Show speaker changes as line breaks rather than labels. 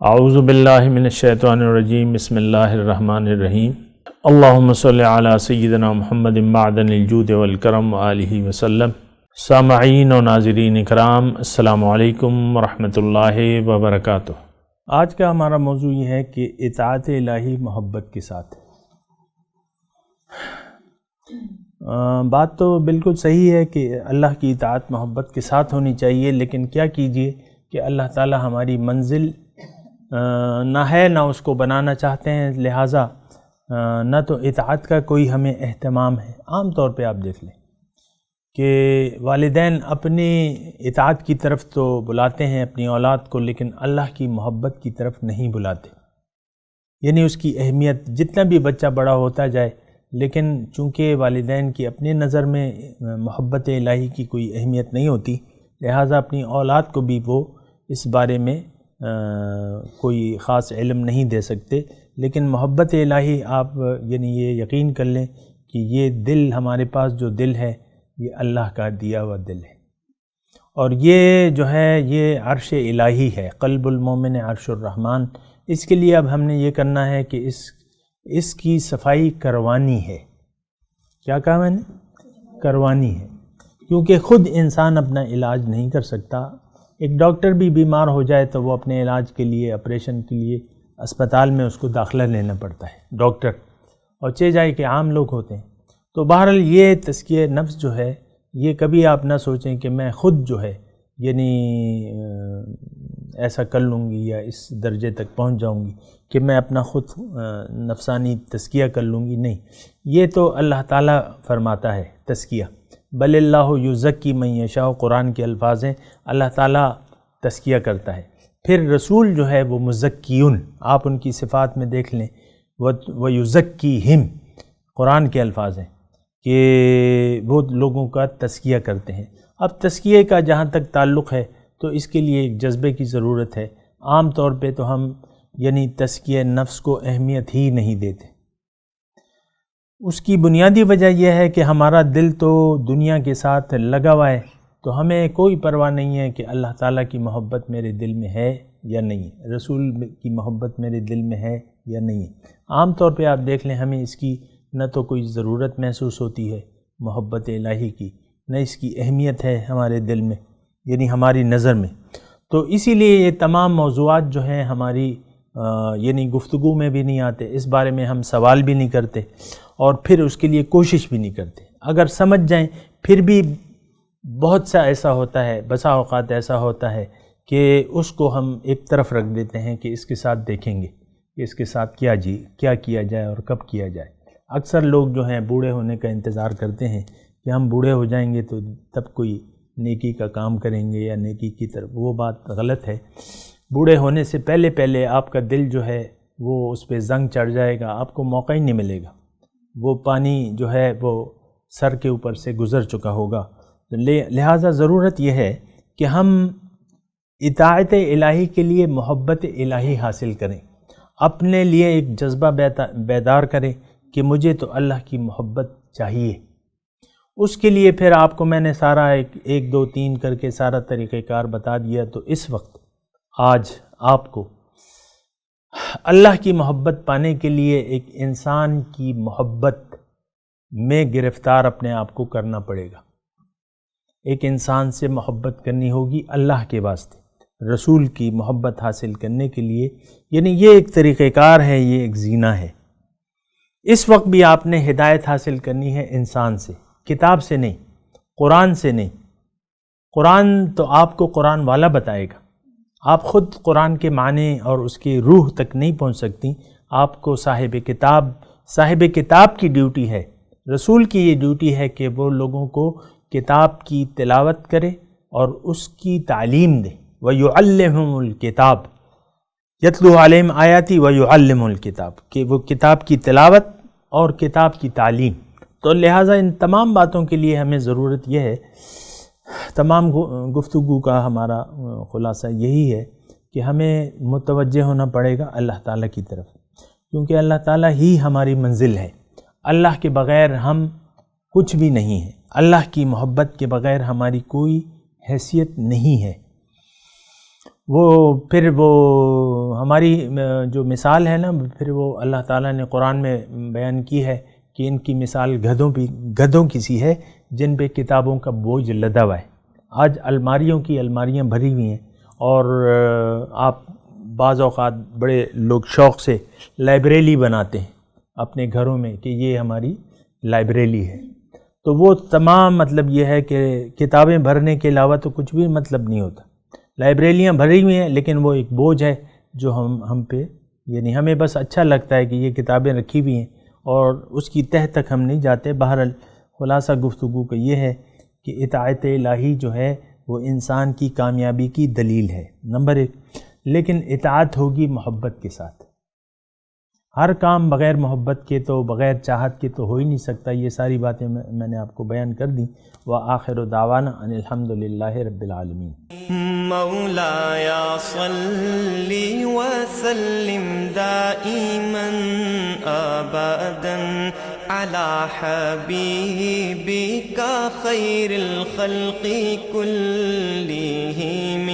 اعوذ باللہ من الشیطان الرجیم بسم اللہ الرحمن الرحیم اللہم صلی علی سیدنا محمد معدن الجود والکرم وآلہ وسلم۔ سامعین و ناظرین اکرام، السلام علیکم ورحمۃ اللہ وبرکاتہ۔ آج کا ہمارا موضوع یہ ہے کہ اطاعت الہی محبت کے ساتھ۔ بات تو بالکل صحیح ہے کہ اللہ کی اطاعت محبت کے ساتھ ہونی چاہیے، لیکن کیا کیجئے کہ اللہ تعالی ہماری منزل نہ ہے، نہ اس کو بنانا چاہتے ہیں، لہٰذا نہ تو اطاعت کا کوئی ہمیں اہتمام ہے۔ عام طور پہ آپ دیکھ لیں کہ والدین اپنی اطاعت کی طرف تو بلاتے ہیں اپنی اولاد کو، لیکن اللہ کی محبت کی طرف نہیں بلاتے۔ یعنی اس کی اہمیت جتنا بھی بچہ بڑا ہوتا جائے، لیکن چونکہ والدین کی اپنی نظر میں محبت الہی کی کوئی اہمیت نہیں ہوتی، لہٰذا اپنی اولاد کو بھی وہ اس بارے میں کوئی خاص علم نہیں دے سکتے۔ لیکن محبت الہی آپ یعنی یہ یقین کر لیں کہ یہ دل، ہمارے پاس جو دل ہے، یہ اللہ کا دیا ہوا دل ہے، اور یہ جو ہے یہ عرش الہی ہے، قلب المومن عرش الرحمن۔ اس کے لیے اب ہم نے یہ کرنا ہے کہ اس کی صفائی کروانی ہے۔ کیا کہا میں نے؟ کروانی ہے، کیونکہ خود انسان اپنا علاج نہیں کر سکتا۔ ایک ڈاکٹر بھی بیمار ہو جائے تو وہ اپنے علاج کے لیے، آپریشن کے لیے اسپتال میں اس کو داخلہ لینا پڑتا ہے ڈاکٹر، اور چہ جائے کہ عام لوگ ہوتے ہیں۔ تو بہرحال یہ تزکیہ نفس جو ہے، یہ کبھی آپ نہ سوچیں کہ میں خود جو ہے یعنی ایسا کر لوں گی یا اس درجے تک پہنچ جاؤں گی کہ میں اپنا خود نفسانی تزکیہ کر لوں گی۔ نہیں، یہ تو اللہ تعالیٰ فرماتا ہے تزکیہ، بل اللہ یزکی من یشاء، قرآن کے الفاظ ہیں، اللہ تعالیٰ تزکیہ کرتا ہے۔ پھر رسول جو ہے وہ مزکیون، آپ ان کی صفات میں دیکھ لیں، وَيُزَكِّيهِمْ، قرآن کے الفاظ ہیں کہ وہ لوگوں کا تزکیہ کرتے ہیں۔ اب تزکیے کا جہاں تک تعلق ہے تو اس کے لیے ایک جذبے کی ضرورت ہے۔ عام طور پہ تو ہم یعنی تزکیہ نفس کو اہمیت ہی نہیں دیتے۔ اس کی بنیادی وجہ یہ ہے کہ ہمارا دل تو دنیا کے ساتھ لگا ہوا ہے، تو ہمیں کوئی پرواہ نہیں ہے کہ اللہ تعالیٰ کی محبت میرے دل میں ہے یا نہیں ہے، رسول کی محبت میرے دل میں ہے یا نہیں ہے۔ عام طور پہ آپ دیکھ لیں، ہمیں اس کی نہ تو کوئی ضرورت محسوس ہوتی ہے محبت الہی کی، نہ اس کی اہمیت ہے ہمارے دل میں، یعنی ہماری نظر میں۔ تو اسی لیے یہ تمام موضوعات جو ہیں ہماری یعنی گفتگو میں بھی نہیں آتے، اس بارے میں ہم سوال بھی نہیں کرتے، اور پھر اس کے لیے کوشش بھی نہیں کرتے۔ اگر سمجھ جائیں پھر بھی بہت سا ایسا ہوتا ہے، بسا اوقات ایسا ہوتا ہے کہ اس کو ہم ایک طرف رکھ دیتے ہیں کہ اس کے ساتھ دیکھیں گے کہ اس کے ساتھ کیا کیا جائے اور کب کیا جائے۔ اکثر لوگ جو ہیں بوڑھے ہونے کا انتظار کرتے ہیں کہ ہم بوڑھے ہو جائیں گے تو تب کوئی نیکی کا کام کریں گے یا نیکی کی طرف۔ وہ بات غلط ہے۔ بوڑھے ہونے سے پہلے آپ کا دل جو ہے وہ اس پہ زنگ چڑھ جائے گا، آپ کو موقع ہی نہیں ملے گا، وہ پانی جو ہے وہ سر کے اوپر سے گزر چکا ہوگا۔ لہٰذا ضرورت یہ ہے کہ ہم اطاعت الہی کے لیے محبت الہی حاصل کریں، اپنے لیے ایک جذبہ بیدار کریں کہ مجھے تو اللہ کی محبت چاہیے۔ اس کے لیے پھر آپ کو میں نے سارا ایک دو تین کر کے سارا طریقہ کار بتا دیا۔ تو اس وقت آج آپ کو اللہ کی محبت پانے کے لیے ایک انسان کی محبت میں گرفتار اپنے آپ کو کرنا پڑے گا۔ ایک انسان سے محبت کرنی ہوگی اللہ کے واسطے، رسول کی محبت حاصل کرنے کے لیے، یعنی یہ ایک طریقہ کار ہے، یہ ایک زینہ ہے۔ اس وقت بھی آپ نے ہدایت حاصل کرنی ہے انسان سے، کتاب سے نہیں، قرآن سے نہیں۔ قرآن تو آپ کو قرآن والا بتائے گا، آپ خود قرآن کے معنی اور اس کی روح تک نہیں پہنچ سکتی۔ آپ کو صاحب کتاب کی ڈیوٹی ہے، رسول کی یہ ڈیوٹی ہے کہ وہ لوگوں کو کتاب کی تلاوت کرے اور اس کی تعلیم دے۔ وَيُعَلِّمُهُمُ الْكِتَابَ يَتْلُو عَلَيْهِمْ آيَاتِهِ وَيُعَلِّمُهُ الْكِتَابَ، کہ وہ کتاب کی تلاوت اور کتاب کی تعلیم۔ تو لہٰذا ان تمام باتوں کے لیے ہمیں ضرورت یہ ہے، تمام گفتگو کا ہمارا خلاصہ یہی ہے کہ ہمیں متوجہ ہونا پڑے گا اللہ تعالیٰ کی طرف، کیونکہ اللہ تعالیٰ ہی ہماری منزل ہے۔ اللہ کے بغیر ہم کچھ بھی نہیں ہیں، اللہ کی محبت کے بغیر ہماری کوئی حیثیت نہیں ہے۔ پھر وہ ہماری جو مثال ہے نا، پھر وہ اللہ تعالیٰ نے قرآن میں بیان کی ہے کہ ان کی مثال گدھوں کی سی ہے جن پہ کتابوں کا بوجھ لدا ہوا ہے۔ آج الماریوں کی الماریاں بھری ہوئی ہیں، اور آپ بعض اوقات بڑے لوگ شوق سے لائبریری بناتے ہیں اپنے گھروں میں کہ یہ ہماری لائبریری ہے، تو وہ تمام مطلب یہ ہے کہ کتابیں بھرنے کے علاوہ تو کچھ بھی مطلب نہیں ہوتا۔ لائبریریاں بھری ہوئی ہیں لیکن وہ ایک بوجھ ہے جو ہم پہ، یعنی ہمیں بس اچھا لگتا ہے کہ یہ کتابیں رکھی ہوئی ہیں اور اس کی تہ تک ہم نہیں جاتے۔ بہرحال خلاصہ گفتگو کا یہ ہے کہ اطاعت الہی جو ہے وہ انسان کی کامیابی کی دلیل ہے، نمبر 1۔ لیکن اطاعت ہوگی محبت کے ساتھ، ہر کام بغیر محبت کے تو، بغیر چاہت کے تو ہو ہی نہیں سکتا۔ یہ ساری باتیں میں نے آپ کو بیان کر دیں۔ وآخر دعوانا ان الحمدللہ رب العالمین۔
مولایا صلی وسلم دائما ابدا علی حبیبک خیر الخلق کلہم